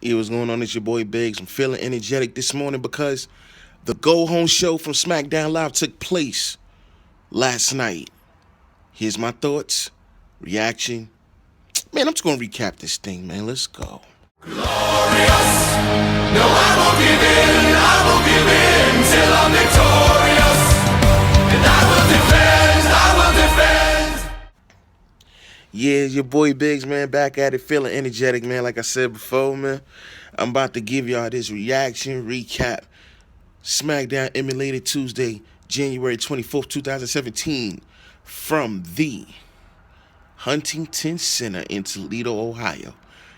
Hey, what's going on? It's your boy Biggz. I'm feeling energetic this morning because the Go Home show from SmackDown Live took place last night. Here's my thoughts, reaction. Man, I'm just gonna recap this thing, man. Let's go. Glorious. No, I won't give in till I'm victorious. And I will defend. Yeah, your boy Biggz, man, back at it, feeling energetic, man. Like I said before, man, I'm about to give y'all this reaction recap. SmackDown emulated Tuesday, January 24th, 2017, from the Huntington Center in Toledo, Ohio.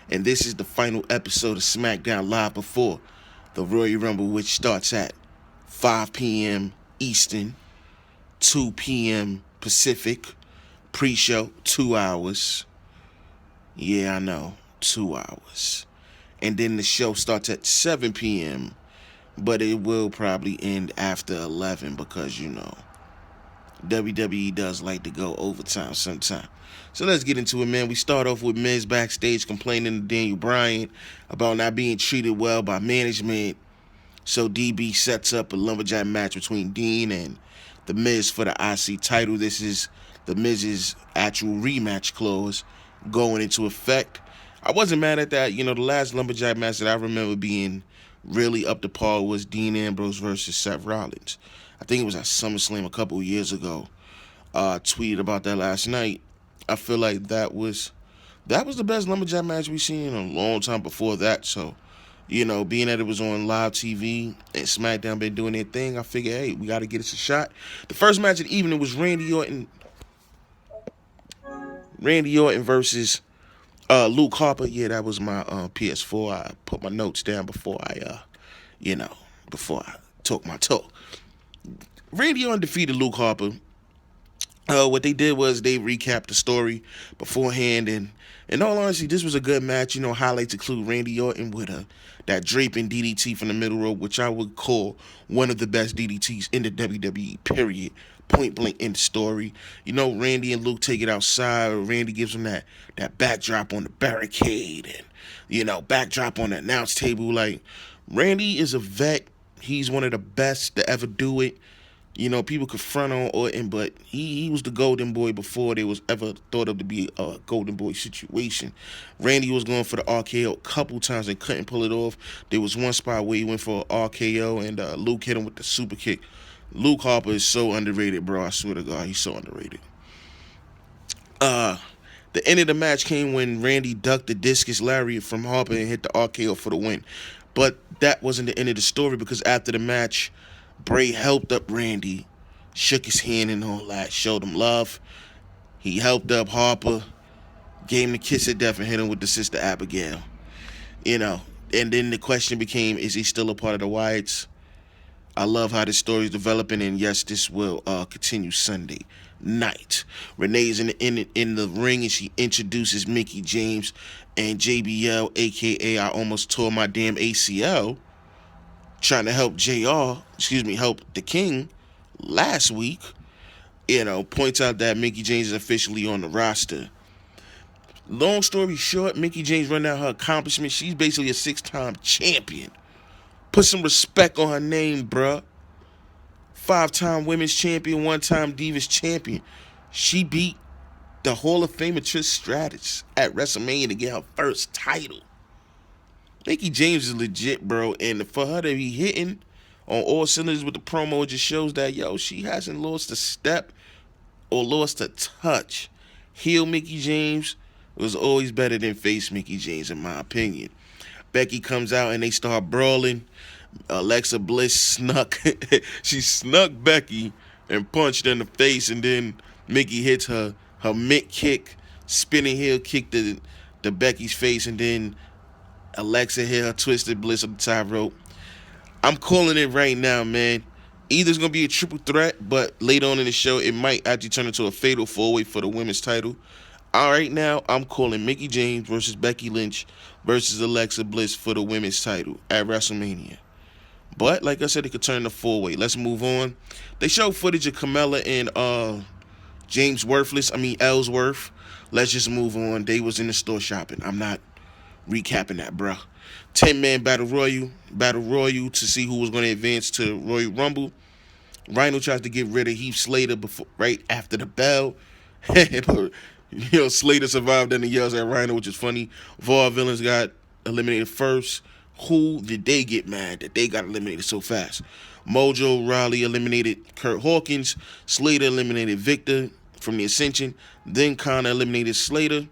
And this is the final episode of SmackDown Live before the Royal Rumble, which starts at 5 p.m. Eastern, 2 p.m. Pacific. Pre-show, 2 hours. Yeah, I know, 2 hours. And then the show starts at 7 p.m., but it will probably end after 11 because, WWE does like to go overtime sometime. So let's get into it, man. We start off with Miz backstage complaining to Daniel Bryan about not being treated well by management. So DB sets up a lumberjack match between Dean and The Miz for the IC title. This is The Miz's actual rematch clause going into effect. I wasn't mad at that. The last lumberjack match that I remember being really up to par was Dean Ambrose versus Seth Rollins. I think it was at SummerSlam a couple of years ago. Tweeted about that last night. I feel like that was the best lumberjack match we've seen in a long time before that. So, being that it was on live TV and SmackDown been doing their thing, I figured, hey, we got to get us a shot. The first match of the evening was Randy Orton versus Luke Harper. Yeah, that was my PS4. I put my notes down before I talk my talk. Randy Orton defeated Luke Harper. What they did was they recapped the story beforehand, and in all honesty, this was a good match. Highlights include Randy Orton with that draping DDT from the middle rope, which I would call one of the best DDTs in the WWE, period. Point blank in the story. Randy and Luke take it outside. Randy gives him that backdrop on the barricade and, backdrop on the announce table. Like, Randy is a vet. He's one of the best to ever do it. People could front on Orton, but he was the golden boy before there was ever thought of to be a golden boy situation. Randy was going for the RKO a couple times and couldn't pull it off. There was one spot where he went for an RKO and Luke hit him with the super kick. Luke Harper is so underrated, bro. I swear to God, he's so underrated. The end of the match came when Randy ducked the discus lariat from Harper and hit the RKO for the win. But that wasn't the end of the story, because after the match, Bray helped up Randy, shook his hand and all that, showed him love. He helped up Harper, gave him the kiss of death and hit him with the Sister Abigail. And then the question became, is he still a part of the Wyatts? I love how this story is developing, and yes, this will continue Sunday night. Renee's in the ring, and she introduces Mickie James and JBL, a.k.a. I almost tore my damn ACL, trying to help help the King last week. Points out that Mickie James is officially on the roster. Long story short, Mickie James run out her accomplishments. She's basically a 6-time champion. Put some respect on her name, bruh. 5-time women's champion, 1-time Divas champion. She beat the Hall of Famer Trish Stratus at WrestleMania to get her first title. Mickie James is legit, bro, and for her to be hitting on all cylinders with the promo, it just shows that, she hasn't lost a step or lost a touch. Heel Mickie James was always better than face Mickie James, in my opinion. Becky comes out and they start brawling. Alexa Bliss she snuck Becky and punched her in the face, and then Mickie hits her mitt kick, spinning heel kick to Becky's face, and then Alexa hit her twisted Bliss on the top rope. I'm calling it right now, man. Either it's going to be a triple threat, but later on in the show, it might actually turn into a fatal four-way for the women's title. All right, now I'm calling Mickie James versus Becky Lynch versus Alexa Bliss for the women's title at WrestleMania. But like I said, it could turn to four-way. Let's move on. They show footage of Carmella and Ellsworth. Let's just move on. They was in the store shopping. I'm not recapping that, bruh. 10-man battle royal to see who was going to advance to Royal Rumble. Rhino tries to get rid of Heath Slater before, right after the bell. But, Slater survived and he yells at Rhino, which is funny. Villains got eliminated first. Who did they get mad that they got eliminated so fast? Mojo Rawley eliminated Kurt Hawkins. Slater eliminated Victor from the Ascension. Then Connor eliminated Slater.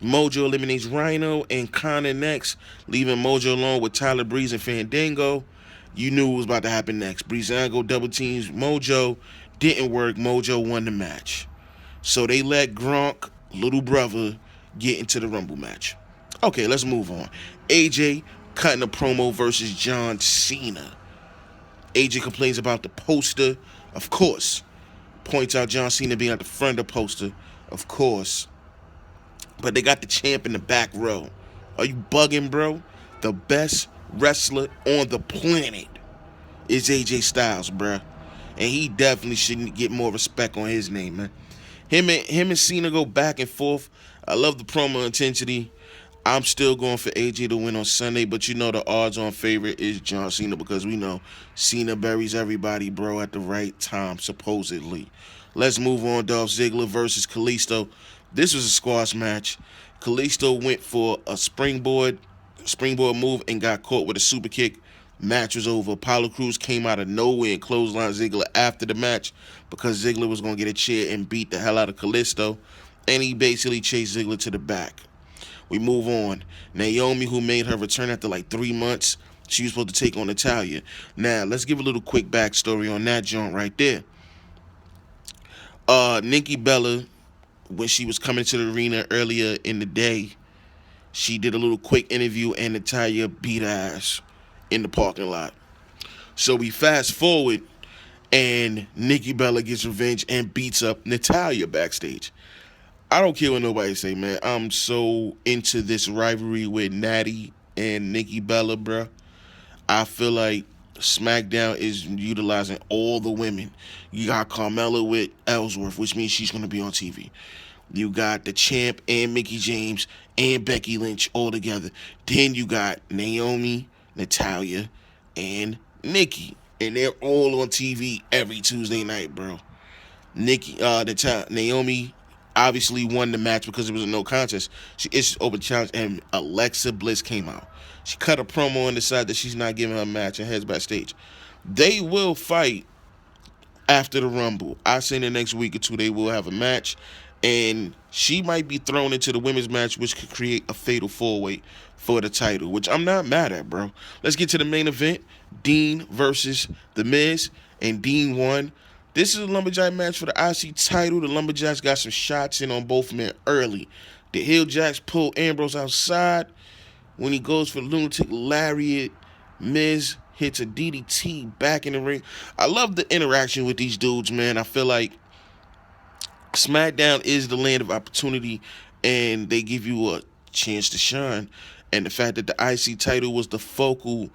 Mojo eliminates Rhino and Connor next, leaving Mojo alone with Tyler Breeze and Fandango. You knew what was about to happen next. Breezango double teams Mojo. Didn't work. Mojo won the match. So they let Gronk, little brother, get into the Rumble match. Okay, let's move on. AJ cutting a promo versus John Cena. AJ complains about the poster, of course. Points out John Cena being at the front of the poster, of course. But they got the champ in the back row. Are you bugging, bro? The best wrestler on the planet is AJ Styles, bruh. And he definitely shouldn't get more respect on his name, man. Him and Cena go back and forth. I love the promo intensity. I'm still going for AJ to win on Sunday, but the odds-on favorite is John Cena because we know Cena buries everybody, bro, at the right time, supposedly. Let's move on. Dolph Ziggler versus Kalisto. This was a squash match. Kalisto went for a springboard move and got caught with a super kick. Match was over. Apollo Crews came out of nowhere and clotheslined Ziggler after the match because Ziggler was going to get a chair and beat the hell out of Kalisto. And he basically chased Ziggler to the back. We move on. Naomi, who made her return after like 3 months, she was supposed to take on Natalya. Now, let's give a little quick backstory on that joint right there. Nikki Bella, when she was coming to the arena earlier in the day, she did a little quick interview and Natalya beat her ass in the parking lot. So we fast forward and Nikki Bella gets revenge and beats up Natalya backstage. I don't care what nobody say, man. I'm so into this rivalry with Natty and Nikki Bella, bruh. I feel like SmackDown is utilizing all the women. You got Carmella with Ellsworth, which means she's going to be on TV. You got the champ and Mickie James and Becky Lynch all together. Then you got Naomi, Natalya, and Nikki. And they're all on TV every Tuesday night, bro. Naomi obviously won the match because it was a no contest. She issued open challenge and Alexa Bliss came out. She cut a promo and decided that she's not giving her a match and heads backstage. They will fight after the Rumble. I say in the next week or two they will have a match. And she might be thrown into the women's match, which could create a fatal four-way for the title, which I'm not mad at, bro. Let's get to the main event. Dean versus The Miz, and Dean won. This is a Lumberjack match for the IC title. The Lumberjacks got some shots in on both men early. The Hilljacks pull Ambrose outside. When he goes for lunatic lariat, Miz hits a DDT back in the ring. I love the interaction with these dudes, man. I feel like SmackDown is the land of opportunity, and they give you a chance to shine. And the fact that the IC title was the focus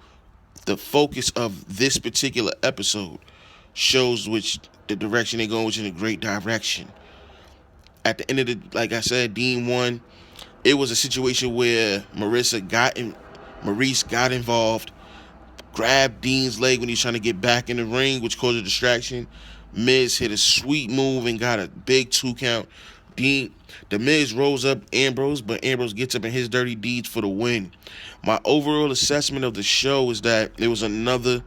of this particular episode shows which the direction they're going, which is in a great direction. At the end of the, like I said, Dean won. It was a situation where Maurice got involved, grabbed Dean's leg when he's trying to get back in the ring, which caused a distraction. Miz hit a sweet move and got a big 2 count. The Miz rolls up Ambrose, but Ambrose gets up in his dirty deeds for the win. My overall assessment of the show is that it was another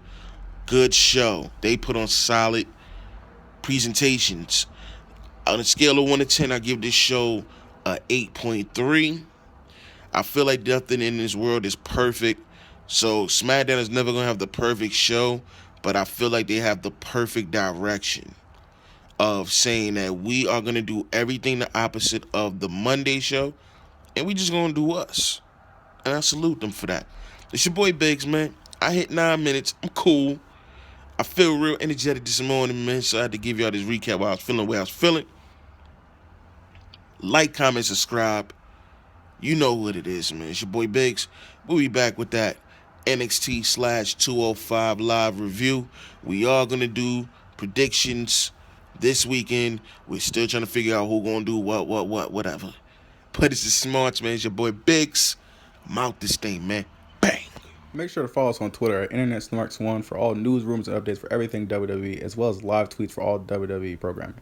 good show. They put on solid presentations. On a scale of 1 to 10, I give this show a 8.3. I feel like nothing in this world is perfect. So SmackDown is never going to have the perfect show, but I feel like they have the perfect direction of saying that we are going to do everything the opposite of the Monday show, and we just going to do us. And I salute them for that. It's your boy Biggz, man. I hit 9 minutes. I'm cool. I feel real energetic this morning, man, so I had to give y'all this recap while I was feeling the way I was feeling. Like, comment, subscribe. You know what it is, man. It's your boy Biggz. We'll be back with that NXT/205 live review. We are going to do predictions this weekend. We're still trying to figure out who's going to do what, whatever. But it's the smarts, man. It's your boy Biggz. Mount this thing, man. Bang. Make sure to follow us on Twitter at InternetSmarks1 for all news, rumors, and updates for everything WWE, as well as live tweets for all WWE programming.